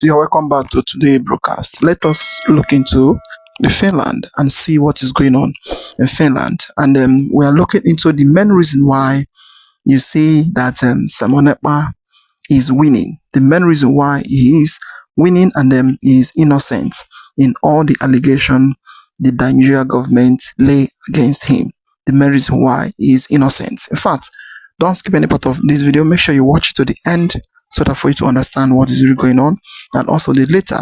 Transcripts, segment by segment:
You're welcome back to today's broadcast. Let us look into the Finland and see what is going on in Finland. And we are looking into the main reason why you see that Simon Ekpa is winning. The main reason why he is winning and he is innocent in all the allegation the Nigerian government lay against him. The main reason why he is innocent. In fact, don't skip any part of this video. Make sure you watch it to the end so that for you to understand what is really going on, and also the letter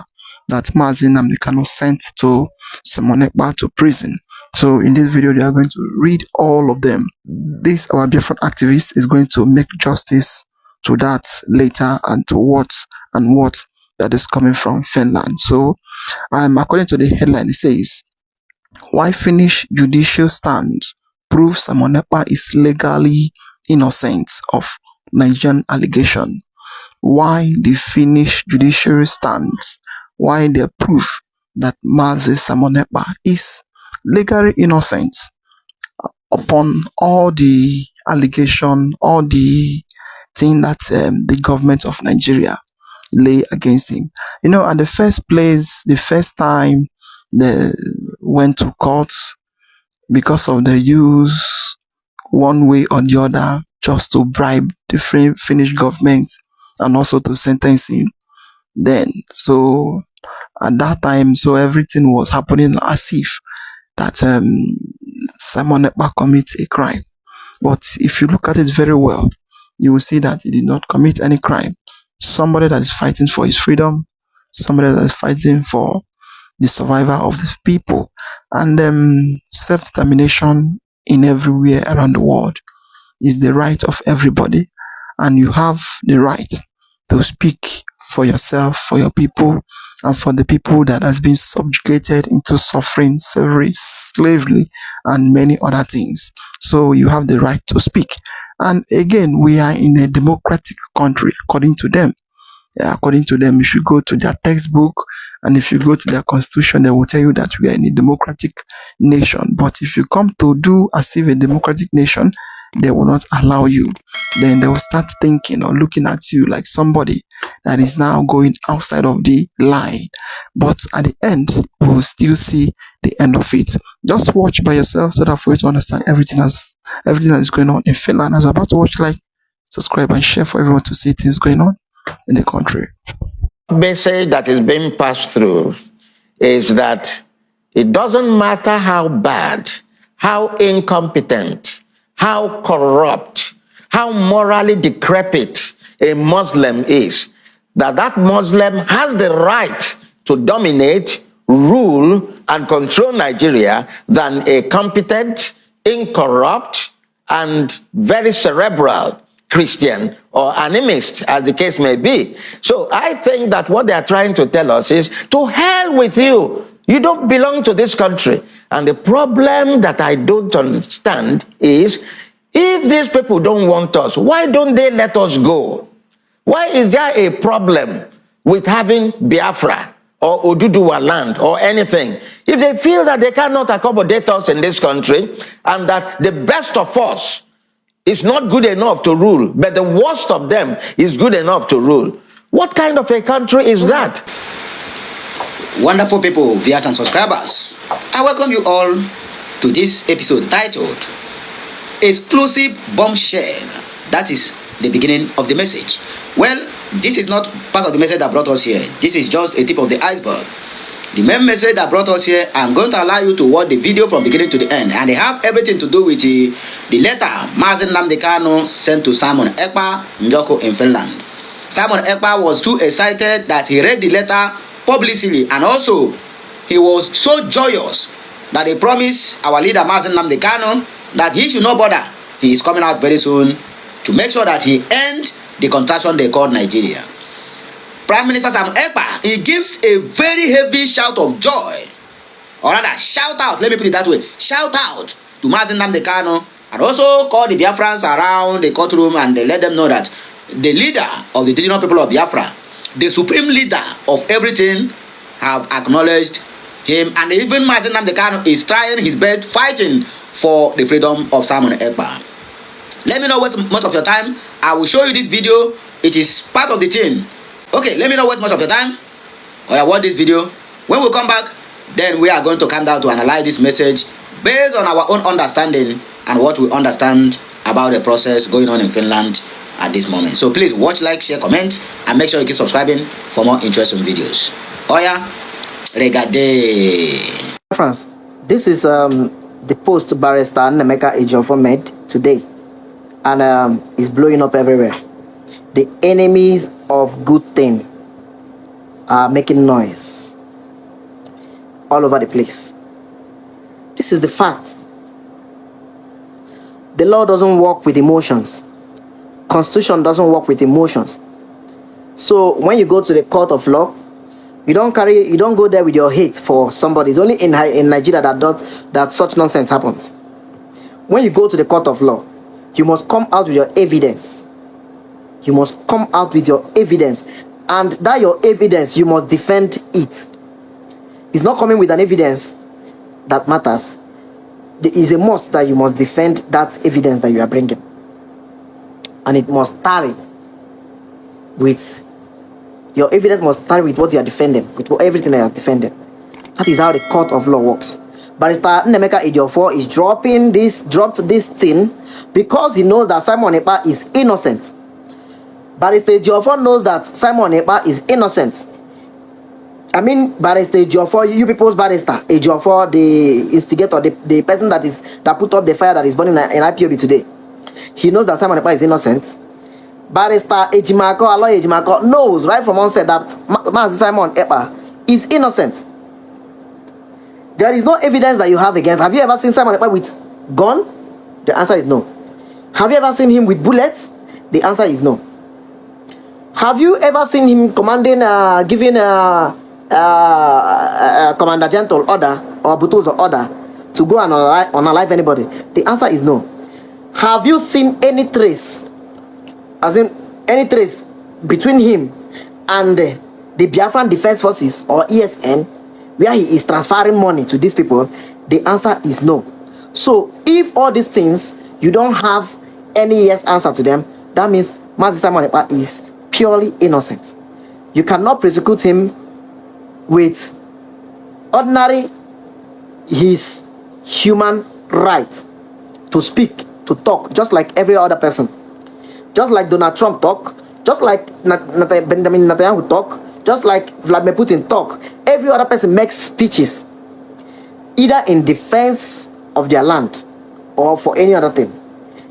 that Mazi Nnamdi Kanu sent to Simon Ekpa to prison. So in this video, they are going to read all of them. This our Biafran activist is going to make justice to that later and to what that is coming from Finland. So according to the headline, it says, why Finnish Judicial stands proves Simon Ekpa is legally innocent of Nigerian allegation. Why the Finnish judiciary stands, why they prove that Mazi Simon Ekpa is legally innocent upon all the allegation, all the thing that the government of Nigeria lay against him. You know, at the first place, the first time they went to court because of the use one way or the other just to bribe the Finnish government and also to sentence him. Then, so at that time, so everything was happening as if that Simon Ekpa commits a crime. But if you look at it very well, you will see that he did not commit any crime. Somebody that is fighting for his freedom, somebody that is fighting for the survival of the people, and self-determination in everywhere around the world is the right of everybody, and you have the right to speak for yourself, for your people, and for the people that has been subjugated into suffering, slavery, and many other things. So you have the right to speak. And again, we are in a democratic country, according to them. Yeah, according to them, if you go to their textbook and if you go to their constitution, they will tell you that we are in a democratic nation. But if you come to do as if a democratic nation, they will not allow you. Then they will start thinking or looking at you like somebody that is now going outside of the line. But at the end, we will still see the end of it. Just watch by yourself so that for you to understand everything that is going on in Finland. As you're about to watch, like, subscribe, and share for everyone to see things going on in the country. Message that is being passed through is that it doesn't matter how bad, how incompetent, how corrupt, how morally decrepit a Muslim is, that Muslim has the right to dominate, rule, and control Nigeria than a competent, incorrupt, and very cerebral Christian or animist, as the case may be. So I think that what they are trying to tell us is, to hell with you. You don't belong to this country. And the problem that I don't understand is, if these people don't want us, why don't they let us go? Why is there a problem with having Biafra or Oduduwa land or anything? If they feel that they cannot accommodate us in this country and that the best of us is not good enough to rule, but the worst of them is good enough to rule, what kind of a country is that? Wonderful people, viewers and subscribers, I welcome you all to this episode titled Explosive Bombshell. That is the beginning of the message. Well, this is not part of the message that brought us here. This is just a tip of the iceberg. The main message that brought us here, I'm going to allow you to watch the video from beginning to the end, and they have everything to do with the letter Mazi Nnamdi Kanu sent to Simon Ekpa Njoko in Finland. Simon Ekpa was too excited that he read the letter publicly, and also he was so joyous that he promised our leader Mazi Nnamdi Kanu that he should not bother. He is coming out very soon to make sure that he ends the contraction they call Nigeria. Prime Minister Simon Ekpa, he gives a very heavy shout of joy, or rather shout out, let me put it that way, shout out to Mazi Nnamdi Kanu, and also call the Biafrans around the courtroom and they let them know that the leader of the indigenous people of Biafra, the supreme leader of everything, have acknowledged him, and even Mazi Nnamdi Kanu is trying his best, fighting for the freedom of Simon Ekpa. Let me know what's much of your time. I will show you this video. It is part of the thing. Okay, let me know what's much of your time. or watch this video. When we come back, then we are going to come down to analyze this message based on our own understanding and what we understand about the process going on in Finland at this moment. So please watch, like, share, comment, and make sure you keep subscribing for more interesting videos. Oya, regardez. France, this is the post barrister Nemeka Ejiofor made today, and it's blowing up everywhere. The enemies of good thing are making noise all over the place. This is the fact. The law doesn't work with emotions. Constitution doesn't work with emotions. So when you go to the court of law, you don't go there with your hate for somebody. It's only in Nigeria that such nonsense happens. When you go to the court of law, you must come out with your evidence. You must come out with your evidence, and that your evidence, you must defend it. It's not coming with an evidence that matters. There is a must that you must defend that evidence that you are bringing, and it must tally with your evidence. Must tally with what you are defending, with everything that you are defending. That is how the court of law works. Barrister Nemeka Ejiofor is dropped this thing because he knows that Simon Ekpa is innocent. Barrister Ejiofor knows that Simon Ekpa is innocent. I mean, Barrister Ejiofor, you people's barrister Ejiofor, the instigator, the person that put up the fire that is burning in IPOB today. He knows that Simon Ekpa is innocent. Barrister Ejimako, Aloy Ejimako, knows right from onset that Master Simon Ekpa is innocent. There is no evidence that you have against. Have you ever seen Simon Ekpa with gun? The answer is no. Have you ever seen him with bullets? The answer is no. Have you ever seen him commanding, giving Commander Gentle order or Buto's order to go and unalive anybody? The answer is no. Have you seen any trace, as in any trace between him and the Biafran Defense Forces or ESN, where he is transferring money to these people? The answer is no. So if all these things, you don't have any yes answer to them, that means Mazi Simon Ekpa is purely innocent. You cannot prosecute him with ordinary his human right to speak, to talk, just like every other person. Just like Donald Trump talk, just like Benjamin Netanyahu talk, just like Vladimir Putin talk. Every other person makes speeches, either in defense of their land or for any other thing.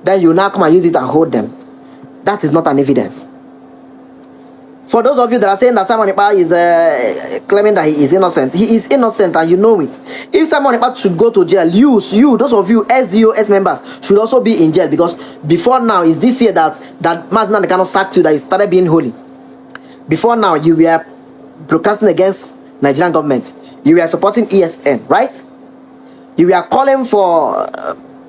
Then you now come and use it and hold them. That is not an evidence. For those of you that are saying that Simon Ekpa is claiming that he is innocent, he is innocent and you know it. If Simon Ekpa should go to jail, those of you SDOS members should also be in jail, because before now, is this year that Mazna cannot sack you, that he started being holy. Before now, you were broadcasting against Nigerian government. You were supporting ESN, right? You were calling for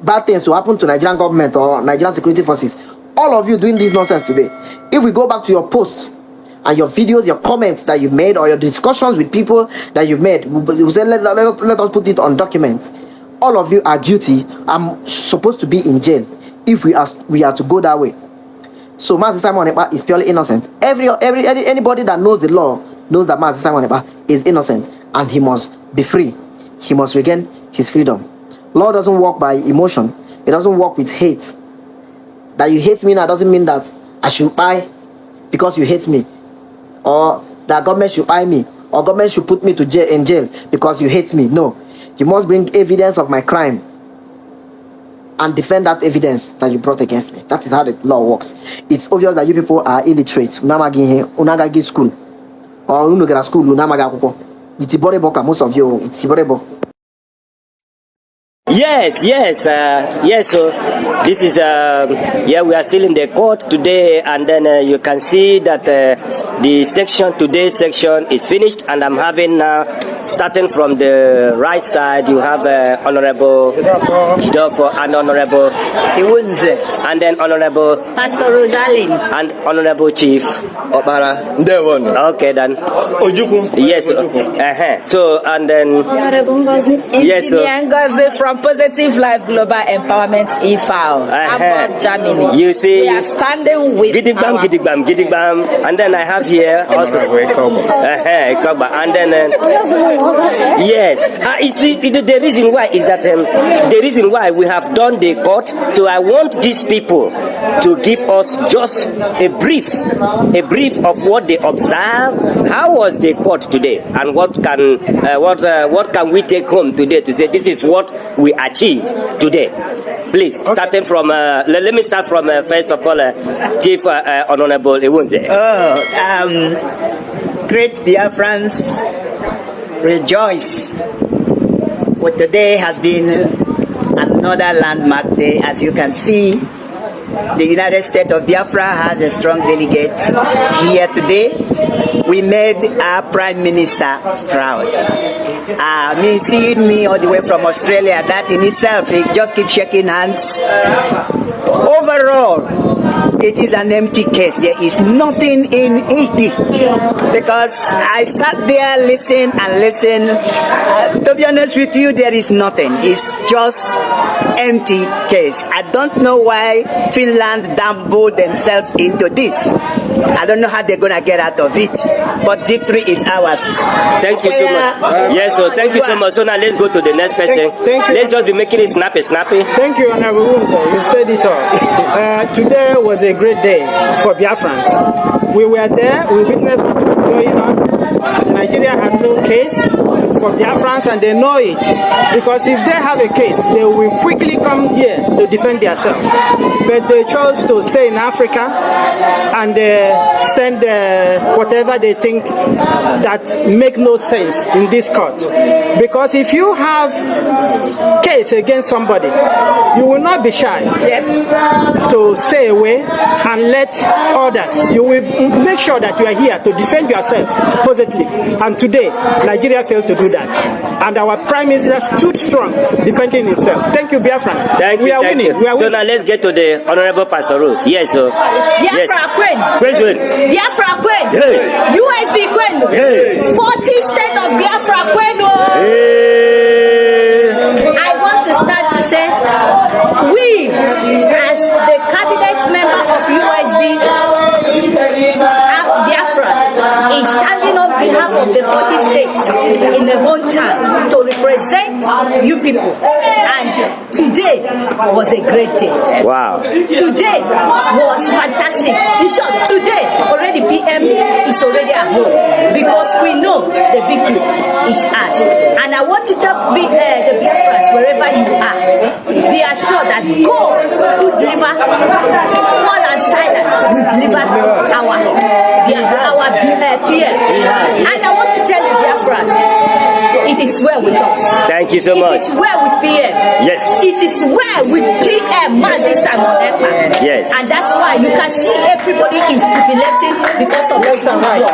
bad things to happen to Nigerian government or Nigerian security forces. All of you doing this nonsense today. If we go back to your posts and your videos, your comments that you've made, or your discussions with people that you've made, we say let us put it on documents. All of you are guilty. I'm supposed to be in jail if we are to go that way. So Mazi Simon Ekpa is purely innocent. Anybody that knows the law knows that Mazi Simon Ekpa is innocent and he must be free. He must regain his freedom. Law doesn't work by emotion. It doesn't work with hate. That you hate me now doesn't mean that I should buy because you hate me, or that government should buy me, or government should put me in jail because you hate me. No, you must bring evidence of my crime and defend that evidence that you brought against me. That is how the law works. It's obvious that you people are illiterate. Unagagi school or unugera school. Unamagakuko. It's boreboka. Most of you, it's borebo. Yes. So this is we are still in the court today, and then you can see that today's section is finished, and I'm having starting from the right side, you have Honorable Jidofo and Honorable Iwunze, and then Honorable Pastor Rosalind and Honorable Chief Obara. Okay, then Ojuku. Yes. So and then Honorable Ngozi. Yes, Ngozi from Positive Life Global Empowerment e-file. About Germany. You see, we are standing with Gidigbam, Gidigbam, Gidigbam, and then I have here also Ekpa, and then yes, the reason why is that the reason why we have done the court. So I want these people to give us just a brief of what they observed. How was the court today, and what can we take home today to say this is what we achieved today? Please, starting from let me start from first of all, Chief Honorable Ewunze. Great Biafrans, rejoice. For today has been another landmark day. As you can see, the United States of Biafra has a strong delegate here today. We made our Prime Minister proud. Seeing me all the way from Australia, that in itself, he just keeps shaking hands. Overall, it is an empty case. There is nothing in it. Because I sat there, listen. To be honest with you, there is nothing. It's just empty case. I don't know why Finland dabbled themselves into this. I don't know how they're gonna get out of it. But victory is ours. Thank you so much. Yes, so thank you so much. So now let's go to the next person. Thank you. Let's just be making it snappy. Thank you, Honorable Wunzo. You said it all. Today was a great day for Biafrans. We were there, we witnessed what was going on. Nigeria has no case for Biafrans, and they know it. Because if they have a case, they will quickly come here to defend themselves. But they chose to stay in Africa and send whatever they think that make no sense in this court. Because if you have case against somebody, you will not be shy to stay away and let others. You will make sure that you are here to defend yourself positively. And today, Nigeria failed to do that. And our Prime Minister stood strong, defending himself. Thank you, Biafrans. We are winning. So now let's get to the Honorable Pastor Rose. Yes, sir. Biafra Queen. President. Biafra Queen. Hey. USB Queen. Hey. 40 states of Biafra Queen. Hey. I want to start to say, we, as the cabinet member of USB, Biafra, is standing on behalf of the 40 states in the whole town to represent you people. And today was a great day. Wow. Today was fantastic. In short, today already PM is already at home because we know the victory is us. And I want to tell the Biafrans, wherever you are, be assured that God will deliver, Paul and Silas will deliver our PM. And I want to tell you, Biafrans, it is well with us. Thank you so much. It is well with PM. Yes. It is well with PM, Simon Ekpa. Yes. And that's why you can see everybody is jubilating because of this struggle.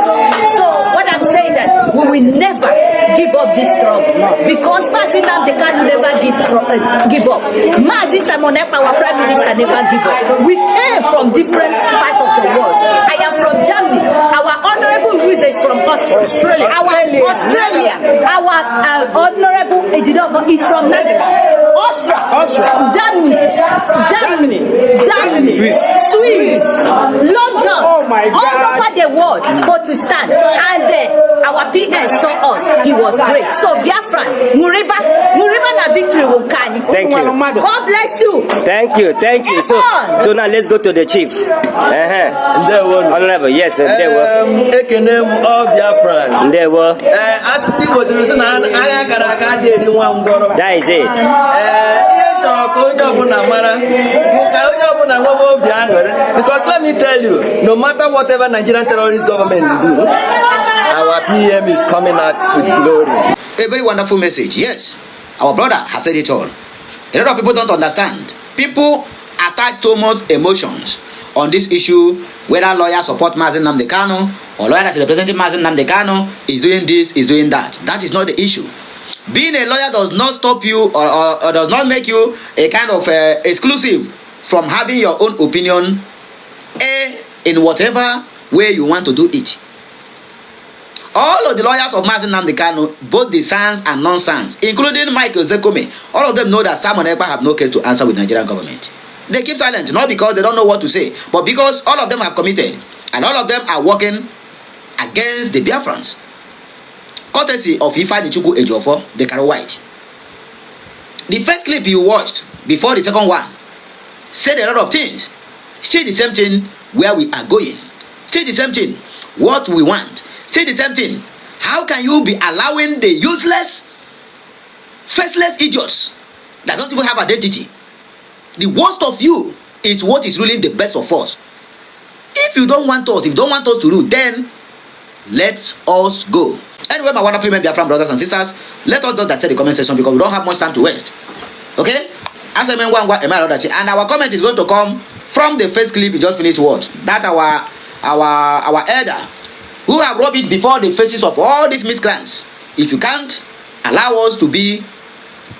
So what I'm saying that we will never give up this struggle because Mazinam they can never give up. Simon Ekpa, our Prime Minister, never give up. We came from different parts of the world. I am from Germany. Our honorable Luis is from Australia. Our honorable Ejidoko is from Netherlands. Austria. Germany. Swiss. London. Oh my God. All over the world for to stand. And our PS saw us. It was great. So Biafra, Muriba na victory will come. Thank you. God bless you. Thank you. So now let's go to the chief. Honorable, yes, Ekene all Biafrans. That is it. Because let me tell you, no matter whatever Nigerian terrorist government do, our PM is coming out with glory. A very wonderful message. Yes, our brother has said it all. A lot of people don't understand. People attach too much emotions on this issue, whether lawyers support Mazi Nnamdi Kanu or lawyer that is representing Mazi Nnamdi Kanu is doing this, is doing that. That is not the issue. Being a lawyer does not stop you or does not make you a kind of exclusive from having your own opinion in whatever way you want to do it. all of the lawyers of Mazi Nnamdi Kanu, both the sans and non-sans, including Michael Zekome, all of them know that Simon Ekpa have no case to answer with Nigerian government. They keep silent, not because they don't know what to say, but because all of them have committed, and all of them are working against the Biafrans. Courtesy of Ifeanyi Chukwu Ejiofor, the Karo White. The first clip you watched before the second one said a lot of things. Say the same thing where we are going. Say the same thing what we want. Say the same thing. How can you be allowing the useless, faceless idiots that don't even have identity? The worst of you is what is really the best of us. If you don't want us, if you don't want us to rule, then let us go. Anyway, my wonderful Biafran brothers and sisters, let us just in the comment section because we don't have much time to waste. Okay? And our comment is going to come from the first clip we just finished watch. That our elder who have robbed it before the faces of all these miscreants. If you can't allow us to be,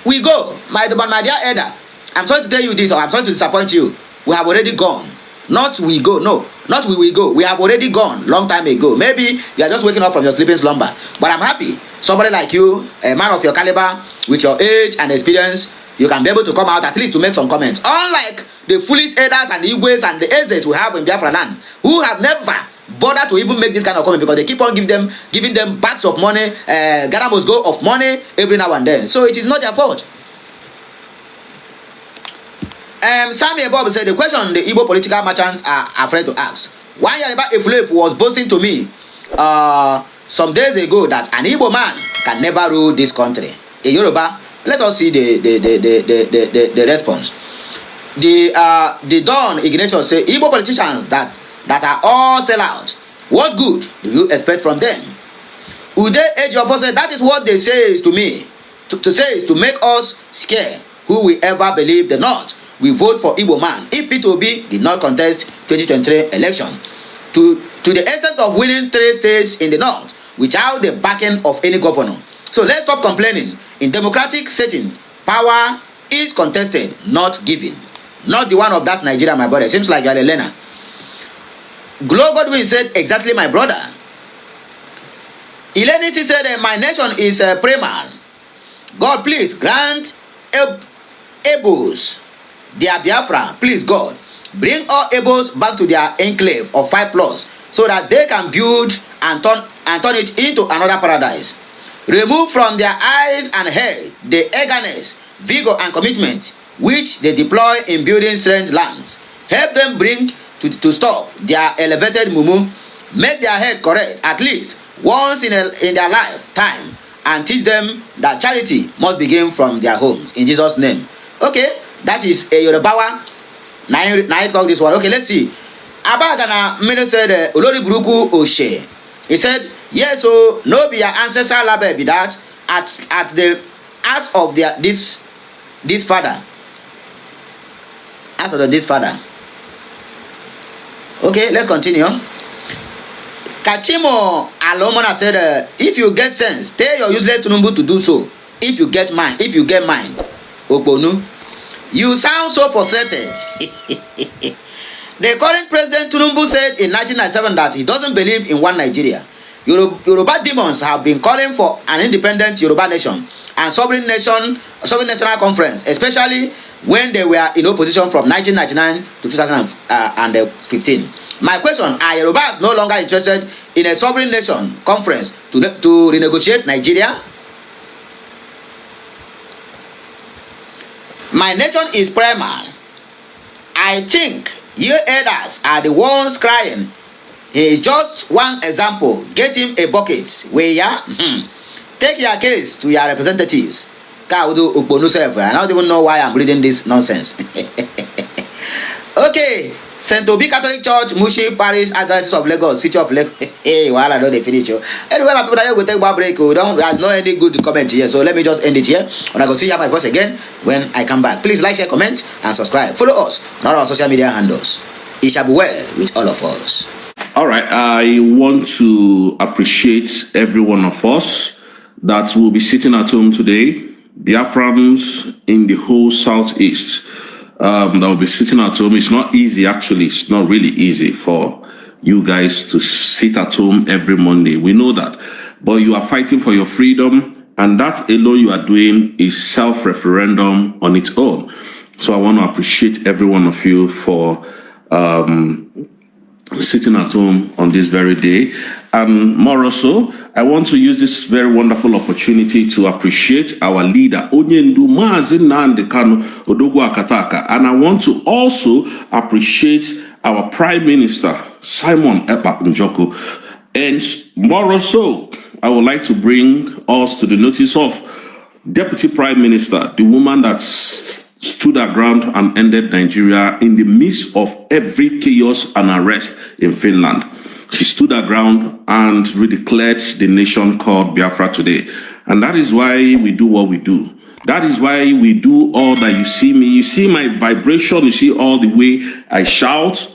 we go. My dear elder, I'm sorry to tell you this, or I'm sorry to disappoint you. We have already gone. Not we go, no, not we will go. We have already gone long time ago. Maybe you are just waking up from your sleeping slumber. But I'm happy. Somebody like you, a man of your caliber, with your age and experience, you can be able to come out at least to make some comments. Unlike the foolish elders and the Igwes and the Ezes we have in Biafra land, who have never bothered to even make this kind of comment because they keep on giving them bags of money, Ghana must go of money every now and then. So it is not their fault. Sami Bob said the question the Igbo political merchants are afraid to ask. One year about Efulef was boasting to me some days ago that an Igbo man can never rule this country. In Yoruba, let us see the response. The Don Ignatius say Igbo politicians that are all sellouts. What good do you expect from them? Ude Ejiofor said that is what they say is to me. To say is to make us scared. Who will ever believe the North? We vote for Igbo man if P2B did not contest 2023 election to the extent of winning 3 states in the North without the backing of any governor. So let's stop complaining. In democratic setting, power is contested, not given. Not the one of that Nigeria, my brother. Seems like Elena. Glow Godwin said, exactly my brother. Ilenisi said, my nation is primal. God, please grant Ebos their Biafra, please God, bring all Ebos back to their enclave of 5+ so that they can build and turn it into another paradise. Remove from their eyes and head the eagerness, vigor and commitment which they deploy in building strange lands. Help them bring to stop their elevated mumu. Make their head correct at least once in their lifetime and teach them that charity must begin from their homes. In Jesus' name. Okay, that is a Yorubawa. Now I talk this one. Okay, let's see. Abagana Mino said, Olori Buruku Oshe. He said, yes, so no be your ancestral label be that at the ask of this father. Ask of this father. Okay, let's continue. Kachimo Alomona said, if you get sense, tell your useless Tunumbu to do so. If you get mine, Ogbonu, you sound so frustrated. The current president Tunumbu said in 1997 that he doesn't believe in one Nigeria. Yoruba demons have been calling for an independent Yoruba nation and sovereign national conference, especially when they were in opposition from 1999 to 2015. My question, are Yorubas no longer interested in a sovereign nation conference to renegotiate Nigeria? My nation is primal. I think you elders are the ones crying. Here is just one example. Get him a bucket. Where ya? Take your case to your representatives. I don't even know why I'm reading this nonsense. Okay. St. Obi Catholic Church, Mushi Parish, Archdiocese of Lagos, City of Lagos. Hey, while I know they finish. Anyway, my people, I go take a break. There's no any good comment here, so let me just end it here. And I go see you my voice again when I come back. Please like, share, comment, and subscribe. Follow us on all our social media handles. It shall be well with all of us. All right, I want to appreciate every one of us that will be sitting at home today. Biafrans in the whole Southeast. That will be sitting at home. It's not easy, actually. It's not really easy for you guys to sit at home every Monday. We know that. but you are fighting for your freedom, and that alone you are doing is self-referendum on its own. So I want to appreciate every one of you for sitting at home on this very day. And more so, I want to use this very wonderful opportunity to appreciate our leader, Onyendu Mazi Nnamdi Kanu Odogwu Akataka. And I want to also appreciate our Prime Minister, Simon Ekpa Njoku. And more so, I would like to bring us to the notice of Deputy Prime Minister, the woman that stood her ground and ended Nigeria in the midst of every chaos and arrest in Finland. She stood her ground and redeclared the nation called Biafra today. And that is why we do what we do. That is why we do all that you see me. You see my vibration, you see all the way I shout.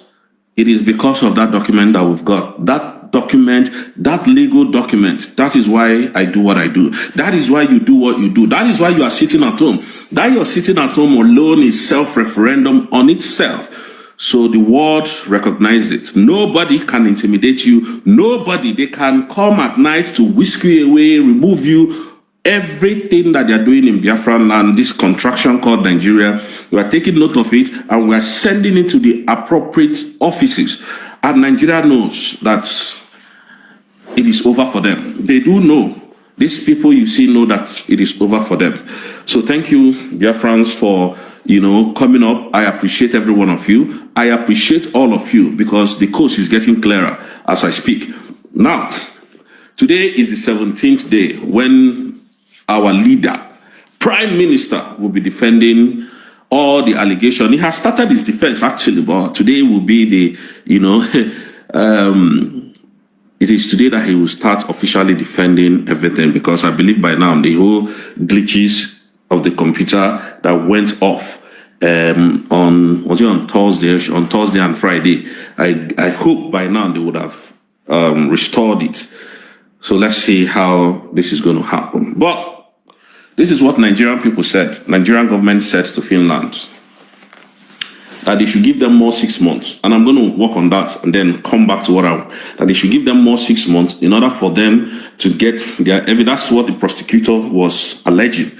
It is because of that document that we've got. That document, that legal document, that is why I do what I do. That is why you do what you do. That is why you are sitting at home. That you're sitting at home alone is self-referendum on itself. So the world recognizes it. Nobody can intimidate you. Nobody, they can come at night to whisk you away, remove you. Everything that they're doing in Biafran land, this contraction called Nigeria, we are taking note of it and we are sending it to the appropriate offices. And Nigeria knows that it is over for them. They do know. These people you see know that it is over for them. So thank you, Biafrans, for coming up. I appreciate every one of you. I appreciate all of you because the coast is getting clearer as I speak. Now, today is the 17th day when our leader, Prime Minister, will be defending all the allegations. He has started his defense actually, but today will be the, it is today that he will start officially defending everything, because I believe by now the whole glitches of the computer that went off on Thursday and Friday, I hope by now they would have restored it. So let's see how this is going to happen. But this is what Nigerian people said. Nigerian government said to Finland that they should give them more 6 months. And I'm going to work on that and then come back to what that they should give them more 6 months in order for them to get their evidence. That's what the prosecutor was alleging.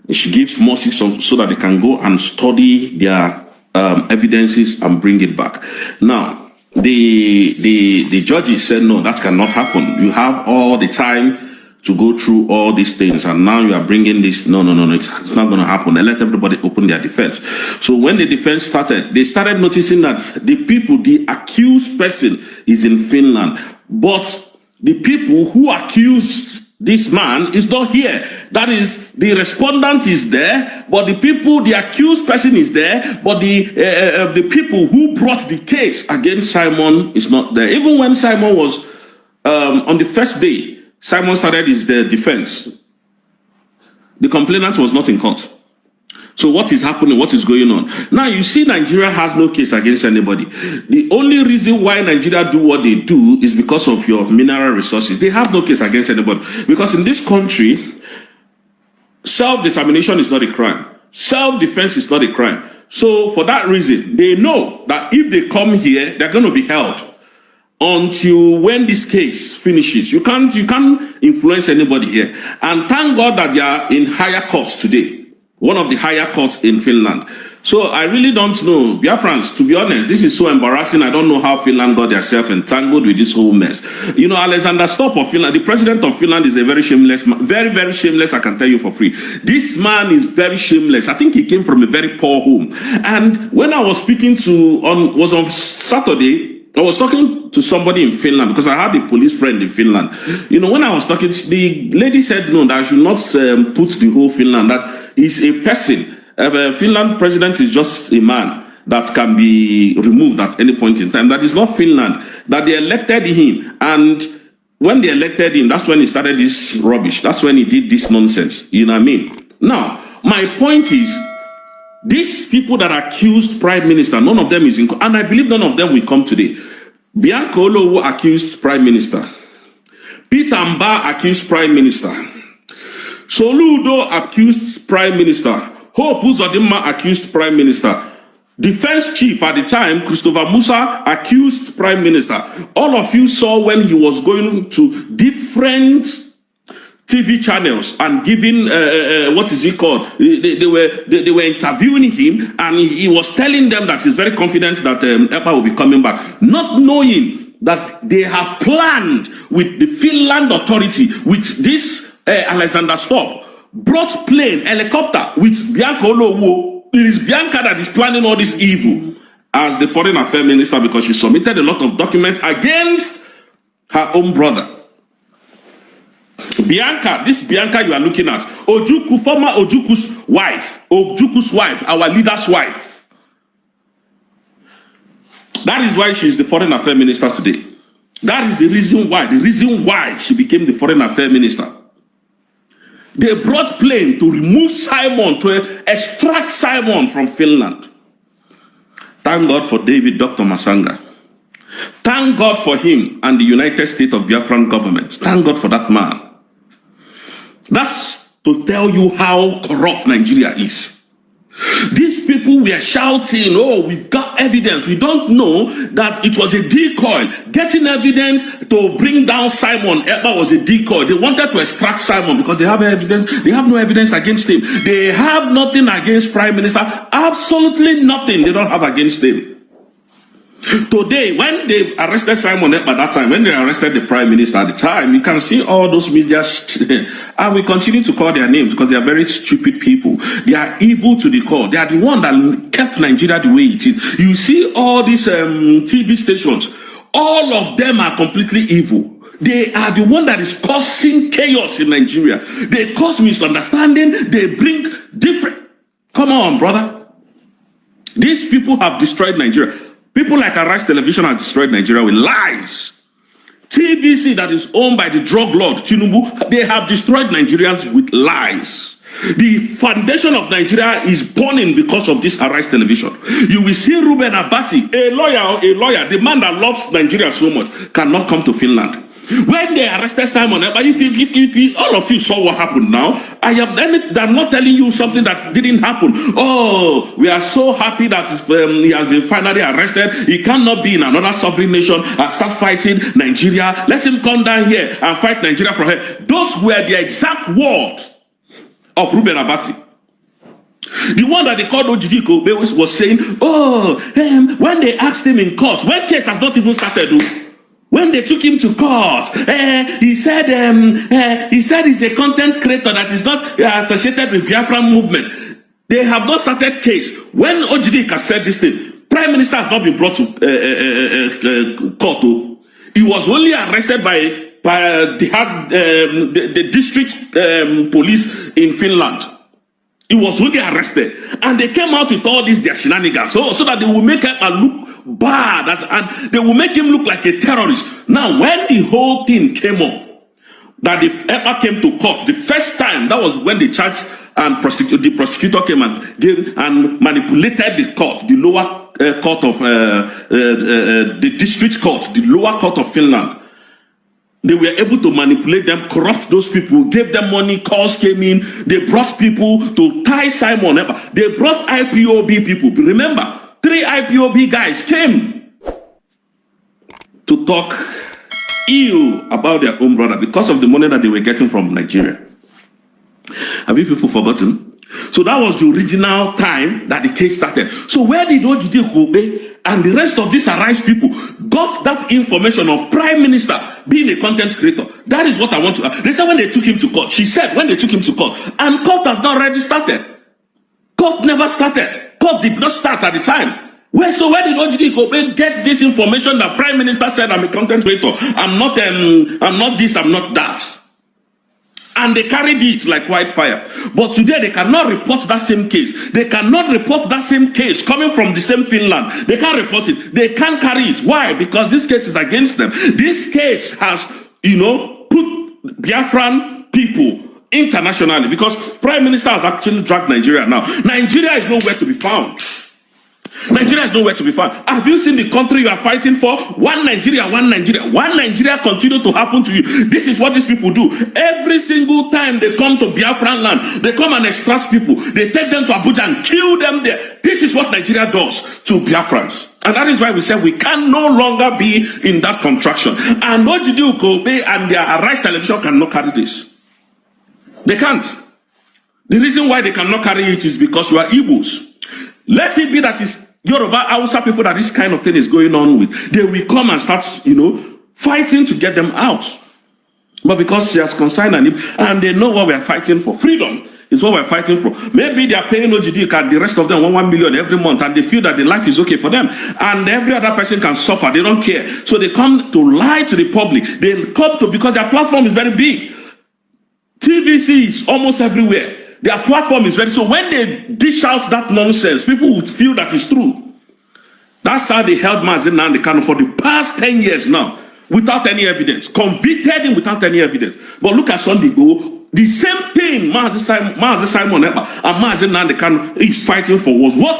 They should give more 6 months so that they can go and study their evidences and bring it back. Now, the judges said, no, that cannot happen. You have all the time to go through all these things, and now you are bringing this. No, it's not going to happen. And let everybody open their defense. So when the defense started, they started noticing that the accused person is in Finland, but the people who accused this man is not here. That is, the respondent is there, but the accused person is there, but the people who brought the case against Simon is not there. Even when Simon was on the first day, Simon started his defense. The complainant was not in court. So what is happening? What is going on? Now you see Nigeria has no case against anybody. The only reason why Nigeria do what they do is because of your mineral resources. They have no case against anybody. Because in this country, self-determination is not a crime. Self-defense is not a crime. So for that reason, they know that if they come here, they're going to be held until when this case finishes. You can't influence anybody here. And thank God that they are in higher courts today. One of the higher courts in Finland. So I really don't know. Biafrans, to be honest, this is so embarrassing. I don't know how Finland got themselves entangled with this whole mess. Alexander Stubb of Finland, the president of Finland, is a very shameless man. Very, very shameless, I can tell you for free. This man is very shameless. I think he came from a very poor home. And when I was speaking on Saturday, I was talking to somebody in Finland because I had a police friend in Finland. When I was talking, the lady said, no, that I should not put the whole Finland. That is a person. Finland president is just a man that can be removed at any point in time. That is not Finland. That they elected him. And when they elected him, that's when he started this rubbish. That's when he did this nonsense. You know what I mean? Now, my point is, these people that accused Prime Minister, none of them is in court, and I believe none of them will come today. Bianca Olowo accused Prime Minister. Peter Mba accused Prime Minister. Soludo accused Prime Minister. Hope Uzodinma accused Prime Minister. Defense Chief at the time, Christopher Musa, accused Prime Minister. All of you saw when he was going to different TV channels and giving what is it called? They were interviewing him, and he was telling them that he's very confident that Ekpa will be coming back, not knowing that they have planned with the Finland authority, with this Alexander Stubb, brought plane, helicopter with Bianca Olowo. It is Bianca that is planning all this evil as the foreign affairs minister, because she submitted a lot of documents against her own brother. Bianca, this Bianca you are looking at, Ojukwu, former Ojukwu's wife, our leader's wife. That is why she is the foreign affairs minister today. That is the reason why she became the foreign affairs minister. They brought plane to remove Simon, to extract Simon from Finland. Thank God for David, Dr. Masanga. Thank God for him and the United States of Biafran government. Thank God for that man. That's to tell you how corrupt Nigeria is. These people were shouting, oh, we've got evidence. We don't know that it was a decoy. Getting evidence to bring down Simon Ekpa was a decoy. They wanted to extract Simon because they have evidence. They have no evidence against him. They have nothing against Prime Minister. Absolutely nothing they don't have against him. Today, when they arrested Simon Ekpa that time, when they arrested the Prime Minister at the time, you can see all those media, and we continue to call their names because they are very stupid people. They are evil to the core. They are the one that kept Nigeria the way it is. You see all these TV stations, all of them are completely evil. They are the one that is causing chaos in Nigeria. They cause misunderstanding. They bring different. Come on, brother. These people have destroyed Nigeria. People like Arise Television have destroyed Nigeria with lies. TVC that is owned by the drug lord, Tinubu, they have destroyed Nigerians with lies. The foundation of Nigeria is burning because of this Arise Television. You will see Ruben Abati, a lawyer, the man that loves Nigeria so much, cannot come to Finland. When they arrested Simon Ekpa, all of you saw what happened now. I'm not telling you something that didn't happen. Oh, we are so happy that he has been finally arrested. He cannot be in another sovereign nation and start fighting Nigeria. Let him come down here and fight Nigeria for her. Those were the exact words of Ruben Abati. The one that they called Ojidiko was saying, oh, when they asked him in court, when case has not even started, when they took him to court, he said he's a content creator that is not associated with Biafran movement. They have not started case. When Ojidika said this thing, Prime Minister has not been brought to court. He was only arrested by the district police in Finland. He was only arrested, and they came out with all these their shenanigans, so that they will make him look bad, and they will make him look like a terrorist. Now, when the whole thing came up, that the Ekpa came to court the first time, that was when the judge and the prosecutor came and manipulated the court, the lower court of the district court, the lower court of Finland. They were able to manipulate them, corrupt those people, gave them money, calls came in. They brought people to tie Simon Ekpa. They brought IPOB people. Remember, 3 IPOB guys came to talk ill about their own brother because of the money that they were getting from Nigeria. Have you people forgotten? So that was the original time that the case started. So where did Ojidiko and the rest of these Arise people got that information of Prime Minister being a content creator? That is what I want to ask. They said when they took him to court. She said when they took him to court. And court has not already started. Court never started. Court did not start at the time. So where did Ojidiko get this information that Prime Minister said I'm a content creator? I'm not this, I'm not that. And they carried it like wildfire. But today they cannot report that same case. They cannot report that same case coming from the same Finland. They can't report it. They can't carry it. Why? Because this case is against them. This case has, put Biafran people internationally, because Prime Minister has actually dragged Nigeria now. Nigeria is nowhere to be found. Nigeria is nowhere to be found. Have you seen the country you are fighting for? One Nigeria, one Nigeria. One Nigeria continue to happen to you. This is what these people do. Every single time they come to Biafran land, they come and extract people. They take them to Abuja and kill them there. This is what Nigeria does to Biafrans. And that is why we say we can no longer be in that contraction. And Ojidiko and their Arise Television cannot carry this. They can't. The reason why they cannot carry it is because you are Igbos. Let it be that is Yoruba, Hausa people that this kind of thing is going on with. They will come and start, fighting to get them out. But because she has consigned and they know what we are fighting for. Freedom is what we're fighting for. Maybe they are paying OGD card, the rest of them 1 million every month, and they feel that the life is okay for them. And every other person can suffer. They don't care. So they come to lie to the public. They come to, because their platform is very big. TVC is almost everywhere. Their platform is very, so when they dish out that nonsense, people would feel that it's true. That's how they held Mazi Nnamdi Kanu for the past 10 years now, without any evidence, convicted him without any evidence. But look at Sunday Igboho, the same thing Mazi Simon Ekpa and Mazi Nnamdi Kanu is fighting for was what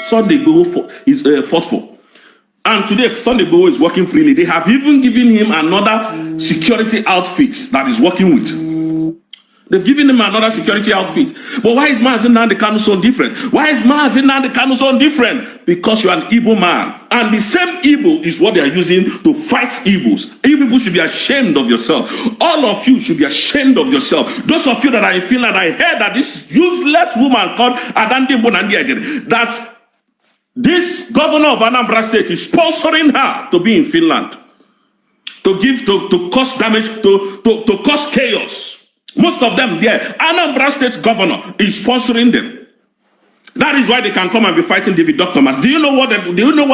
Sunday Igboho fought for. And today Sunday Igboho is working freely. They have even given him another security outfit that is working with. They've given him another security outfit. But why is Mazi Nnamdi Kanu so different? Why is Mazi Nnamdi Kanu so different? Because you are an Igbo man. And the same Igbo is what they are using to fight Igbos. Igbo people should be ashamed of yourself. All of you should be ashamed of yourself. Those of you that are in Finland, I heard that this useless woman called Adande Bonandia, that this governor of Anambra State is sponsoring her to be in Finland. To cause damage, to cause chaos. Most of them there, Anambra State governor is sponsoring them. That is why they can come and be fighting David Dr. Mas. Do you know what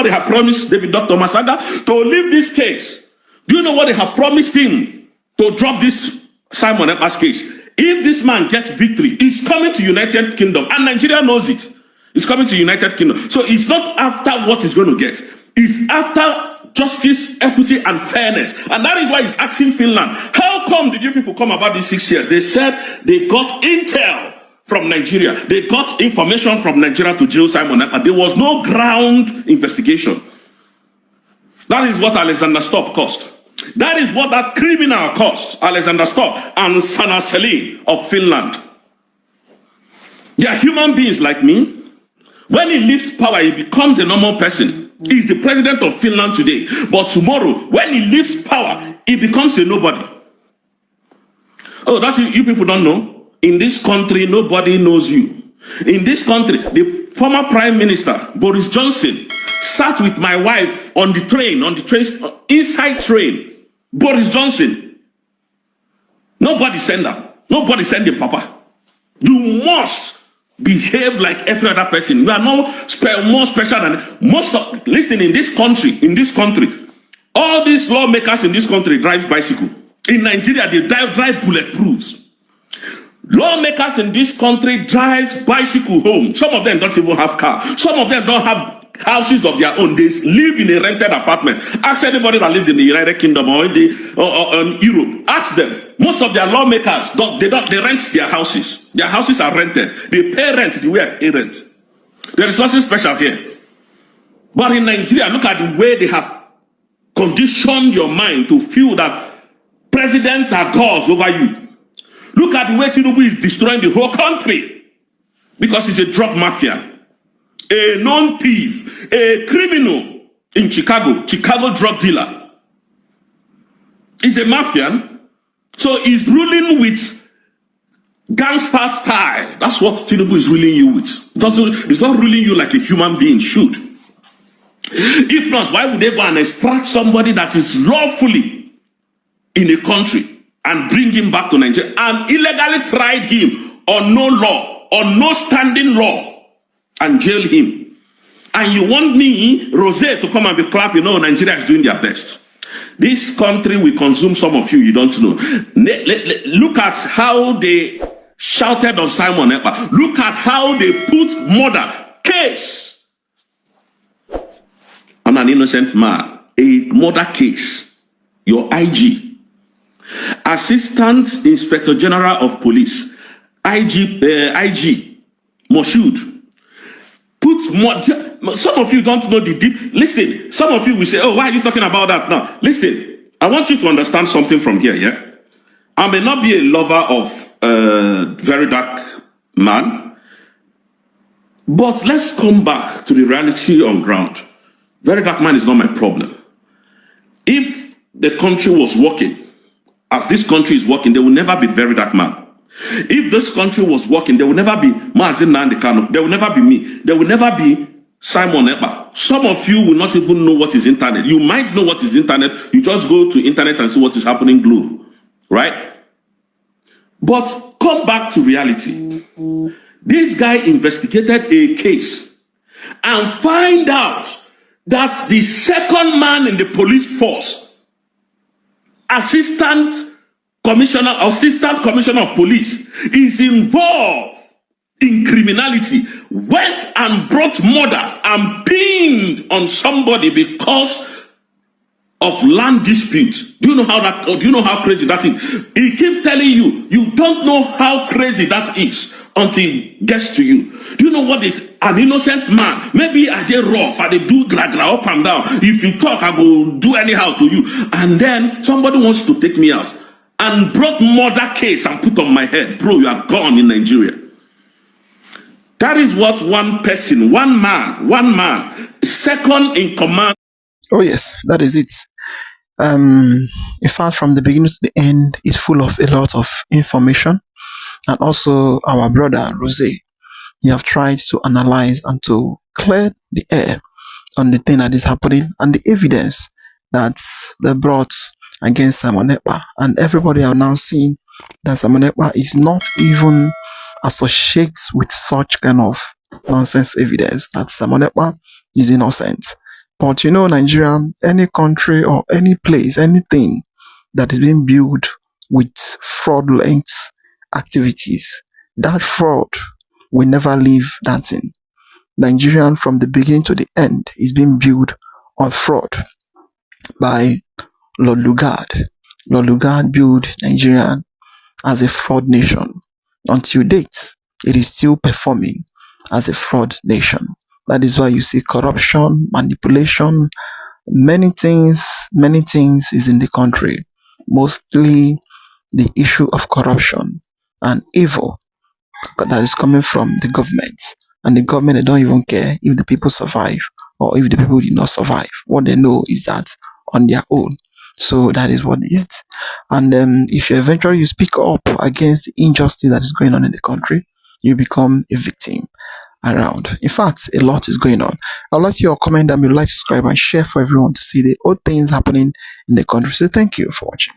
they have promised David Dr. Masada? To leave this case. Do you know what they have promised him? To drop this Simon Ekpa's case. If this man gets victory, he's coming to United Kingdom. And Nigeria knows it. He's coming to United Kingdom. So it's not after what he's going to get. It's after justice, equity, and fairness. And that is why he's asking Finland, how come did you people come about these 6 years? They said they got intel from Nigeria. They got information from Nigeria to jail Simon Ekpa. There was no ground investigation. That is what Alexander Stubb cost. That is what that criminal cost, Alexander Stubb and Sanna Selin of Finland. They are human beings like me. When he leaves power, he becomes a normal person. He's the president of Finland today. But tomorrow, when he leaves power, he becomes a nobody. Oh, that's you people don't know. In this country, nobody knows you. In this country, the former Prime Minister, Boris Johnson, sat with my wife on the train, inside train. Boris Johnson. Nobody send them. Nobody send him, Papa. You must behave like every other person. You are no more special than most of. Listen, in this country, all these lawmakers in this country drive bicycle. In Nigeria, they drive bulletproofs. Lawmakers in this country drive bicycle home. Some of them don't even have car. Some of them don't have houses of their own. They live in a rented apartment. Ask anybody that lives in the United Kingdom or in Europe. Ask them. Most of their lawmakers they rent their houses. Their houses are rented. They pay rent the way I pay rent. There is nothing special here. But in Nigeria, look at the way they have conditioned your mind to feel that presidents are gods over you. Look at the way Tinubu is destroying the whole country because he's a drug mafia. A known thief, a criminal in Chicago drug dealer. He's a mafian, so he's ruling with gangster style. That's what Tinubu is ruling you with. It's not ruling you like a human being should. If not, why would they go and extract somebody that is lawfully in a country and bring him back to Nigeria and illegally tried him on no law, on no standing law, and jail him? And you want me, Rose, to come and be clapping? No, Nigeria is doing their best. This country will consume some of you don't know. Look at how they shouted on Simon Ekpa. Look at how they put murder case on an innocent man. A murder case. Your IG, Assistant Inspector General of Police, IG Moshood, put more. Some of you don't know the deep. Listen, some of you will say, oh, why are you talking about that now? Listen, I want you to understand something from here, yeah? I may not be a lover of very dark man, but let's come back to the reality on ground. Very dark man is not my problem. If the country was working, as this country is working, there will never be very dark man. If this country was working, there will never be Mazin Nandekano. There will never be me. There will never be Simon Ekpa. Some of you will not even know what is internet. You might know what is internet. You just go to internet and see what is happening global, right? But come back to reality. This guy investigated a case and find out that the second man in the police force, assistant commissioner of police, is involved in criminality, went and brought murder and pinned on somebody because of land dispute. Do you know how crazy that is? He keeps telling you, you don't know how crazy that is until it gets to you. Do you know what is an innocent man? Maybe I did rough, I did do gra up and down. If you talk, I will do anyhow to you. And then somebody wants to take me out and brought murder case and put on my head. Bro, you are gone in Nigeria. That is what one person, one man, second in command. Oh yes, that is it. In fact, from the beginning to the end, it's full of a lot of information. And also our brother, Rose, he have tried to analyze and to clear the air on the thing that is happening and the evidence that they brought against Simon Ekpa. And everybody are now seeing that Simon Ekpa is not even associated with such kind of nonsense evidence, that Simon Ekpa is innocent. But you know, Nigeria, any country or any place, anything that is being built with fraudulent activities, that fraud will never leave that thing. Nigerian, from the beginning to the end, is being built on fraud by Lord Lugard. Lord Lugard built Nigeria as a fraud nation. Until date, it is still performing as a fraud nation. That is why you see corruption, manipulation, many things is in the country. Mostly the issue of corruption and evil that is coming from the government. And the government, they don't even care if the people survive or if the people did not survive. What they know is that on their own. So that is what it is. And if you eventually speak up against the injustice that is going on in the country, you become a victim around. In fact, a lot is going on. I'd like your comment down below, like, subscribe, and share for everyone to see the old things happening in the country. So thank you for watching.